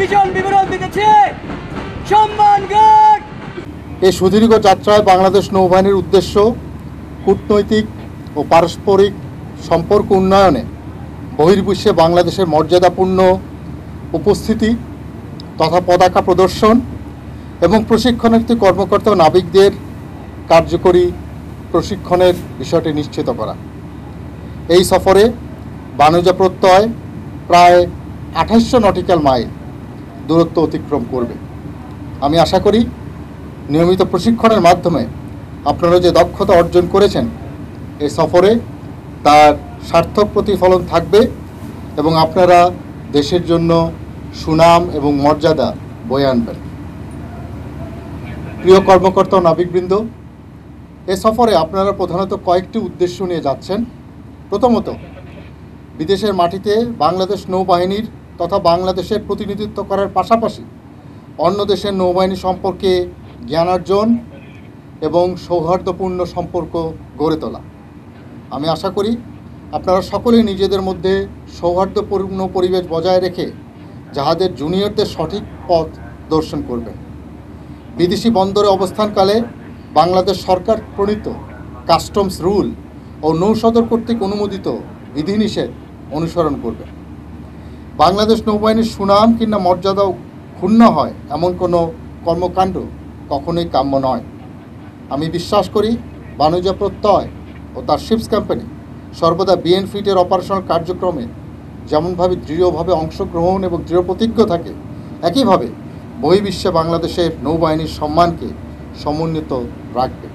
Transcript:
ভীষণ বিবরণ দিতেছে সম্মানগণ। এই সুদীর্ঘ যাত্রায় বাংলাদেশ নৌবাহিনীর উদ্দেশ্য কূটনৈতিক ও পারস্পরিক সম্পর্ক উন্নয়নে বহির্বিশ্বে বাংলাদেশের মর্যাদাপূর্ণ উপস্থিতি তথা পতাকা প্রদর্শন এবং প্রশিক্ষণার্থী কর্মকর্তা ও নাবিকদের কার্যকরী প্রশিক্ষণের বিষয়টি নিশ্চিত করা। এই সফরে বাণিজ্য প্রত্যয় প্রায় 2800 নটিক্যাল মাইল দূরত্ব অতিক্রম করবে। আমি আশা করি নিয়মিত প্রশিক্ষণের মাধ্যমে আপনারা যে দক্ষতা অর্জন করেছেন এই সফরে তার সার্থক প্রতিফলন থাকবে এবং আপনারা দেশের জন্য সুনাম এবং মর্যাদা বয়ে আনবেন। প্রিয় কর্মকর্তা ও নাবিকবৃন্দ, এ সফরে আপনারা প্রধানত কয়েকটি উদ্দেশ্য নিয়ে যাচ্ছেন। প্রথমত, বিদেশের মাটিতে বাংলাদেশ নৌবাহিনীর তথা বাংলাদেশের প্রতিনিধিত্ব করার পাশাপাশি অন্য দেশের নৌবাহিনী সম্পর্কে জ্ঞানার্জন এবং সৌহার্দ্যপূর্ণ সম্পর্ক গড়ে তোলা। আমি আশা করি আপনারা সকলেই নিজেদের মধ্যে সৌহার্দ্যপূর্ণ পরিবেশ বজায় রেখে জাহাজের জুনিয়রদের সঠিক পথ দর্শন করবেন। বিদেশি বন্দরে অবস্থানকালে বাংলাদেশ সরকার প্রণীত কাস্টমস রুল ও নৌসদর কর্তৃক অনুমোদিত বিধিনিষেধ অনুসরণ করবেন। বাংলাদেশ নৌবাহিনীর সুনাম কিংবা মর্যাদাও ক্ষুণ্ণ হয় এমন কোনো কর্মকাণ্ড কখনোই কাম্য নয়। আমি বিশ্বাস করি বাণিজ্য প্রত্যয় ও তার শিপস কোম্পানি সর্বদা বিএনফিটের অপারেশনাল কার্যক্রমে যেমনভাবে দৃঢ়ভাবে অংশগ্রহণ এবং দৃঢ় প্রতিজ্ঞ থাকে, একইভাবে বহির্বিশ্বে বাংলাদেশের নৌবাহিনীর সম্মানকে সমুন্নত রাখবে।